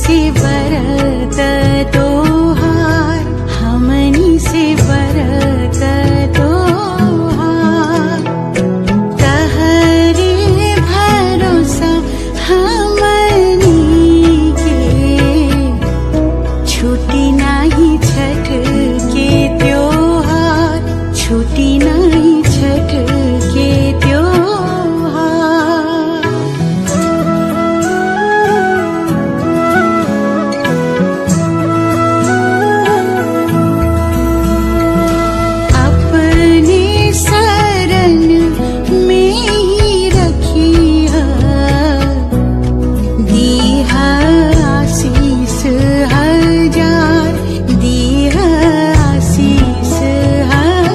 से बरत तोहार, हमनी से बरत तोहार। तहरे भरोसा हमनी के, छुटी नाही छठ के त्योहार, छुटी नाही छठ के त्योहार। अपने शरण में ही रखिया, दीहा आशीष हजार, दीहा आशीष हजार।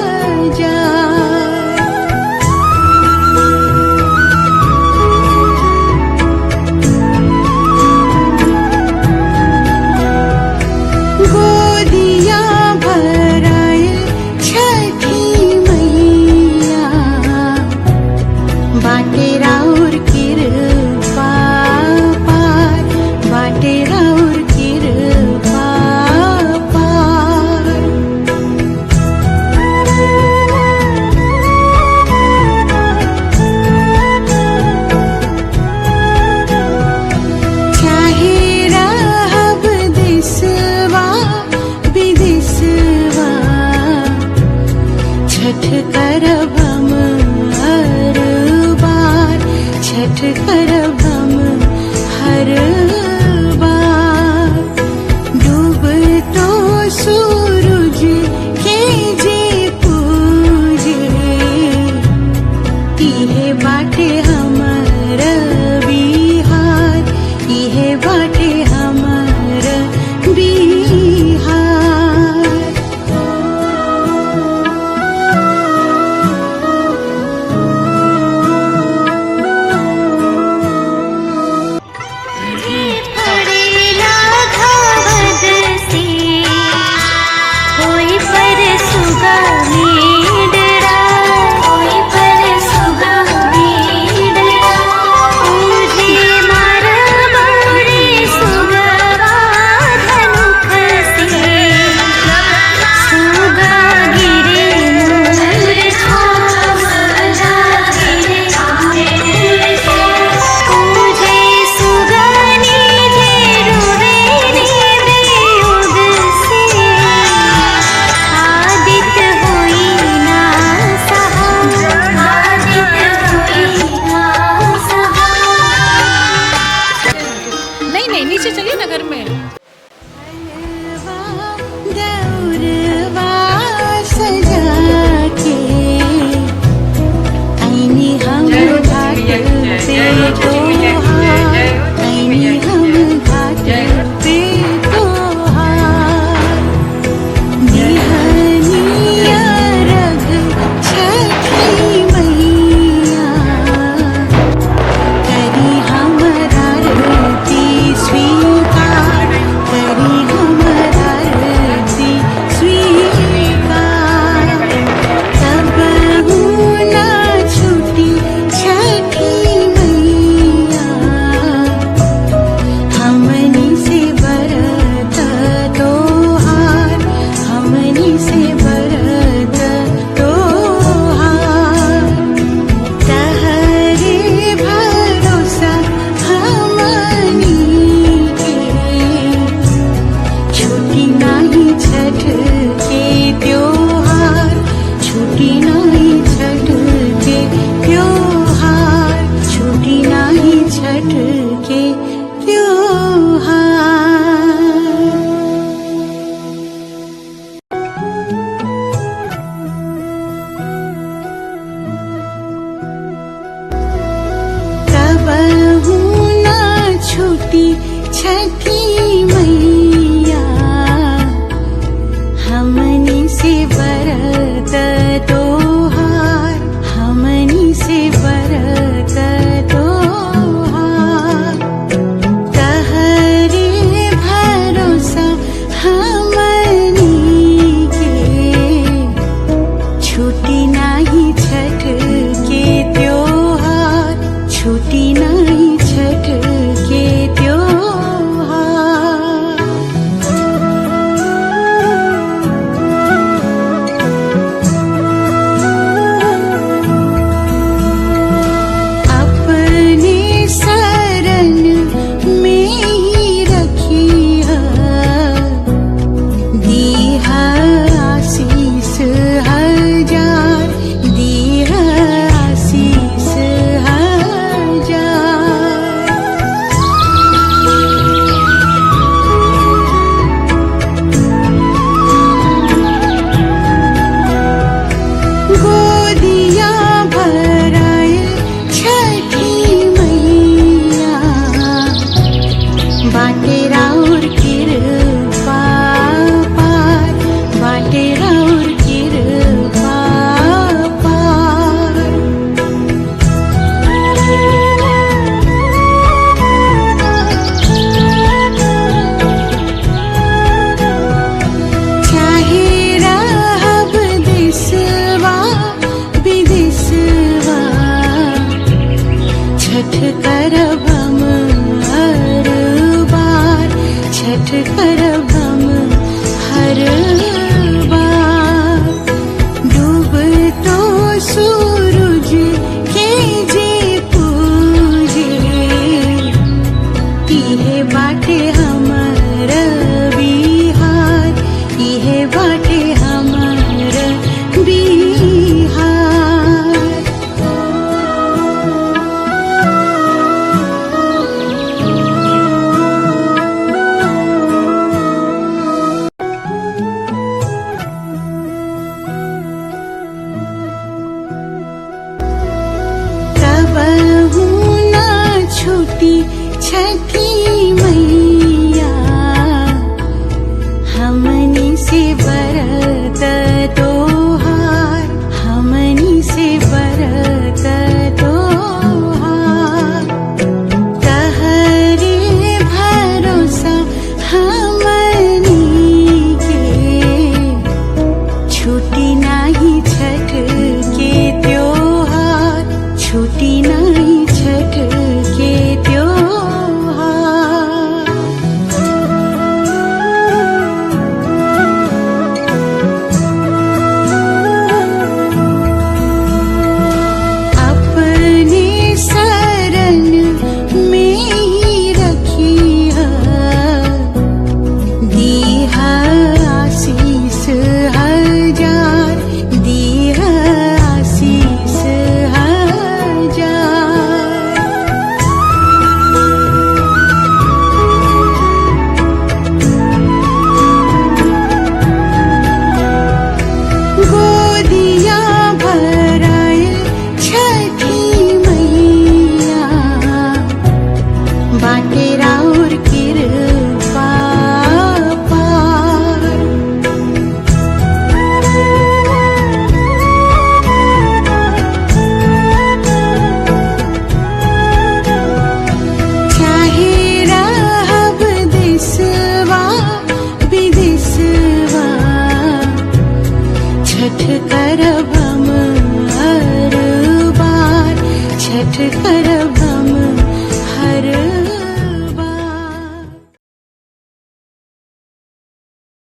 गोदिया भराए छठी मैया, बाटे राउर कृपा पार, बाटे राउर कृपा पार। चाहे रहब देशवा विदेशवा, छठ करब हम हर बार, छठ करब हम हर बार। डूब तो सूरज के जे पूजे, इहे बाटे हमर बिहार, इहे बाटे हमर बिहार। पड़ेला घावद से, होई पर सुगा मेडरा, होई पर सुगा मेडरा। मुझे मार मारे सुगवा धनुख से, सुगा गिरे मोर छाव, सुगा गिरे मोर छाव। मुझे सुगनी जे रुवे रे बेउद से, आदित होई ना सहा, आदित होई ना सहा। नहीं नहीं, नीचे चलिए ना घर में। दौरवा सजा के आईनी हम घाट पे तोहार, आईनी हम घाट पे तोहार। निहनिया रग छठी मैया, करी हमरा रति स्वीकार, करी हमरा रति स्वीकार। कबहू ना छूटी छठी मैया, हमनी से बरत तोहार, हमनी से बरत तोहार। तहरे भरोसा हमनी के, छुटी नाही छठ के त्योहार, छुटी नाही छठ के त्योहार, छुटी नाही छठ के त्योहार। कबहू ना छूटी छठी मैया, हमनी से बरत तोहार, हमनी से बरत तोहार। तहरे भरोसा हमनी के, छुटी नाही छठ के त्योहार, छुटी नाही छठ के त्योहार। बाटे राउर कृपा पार, बाटे राउर कृपा पार। चाहे रहब देशवा विदेशवा, छठ करब हम हर बार, छठ करब हम हर बार। डूब तो सूरज के जे पूजे, इहे बाटे हमर बिहार, इहे बाटे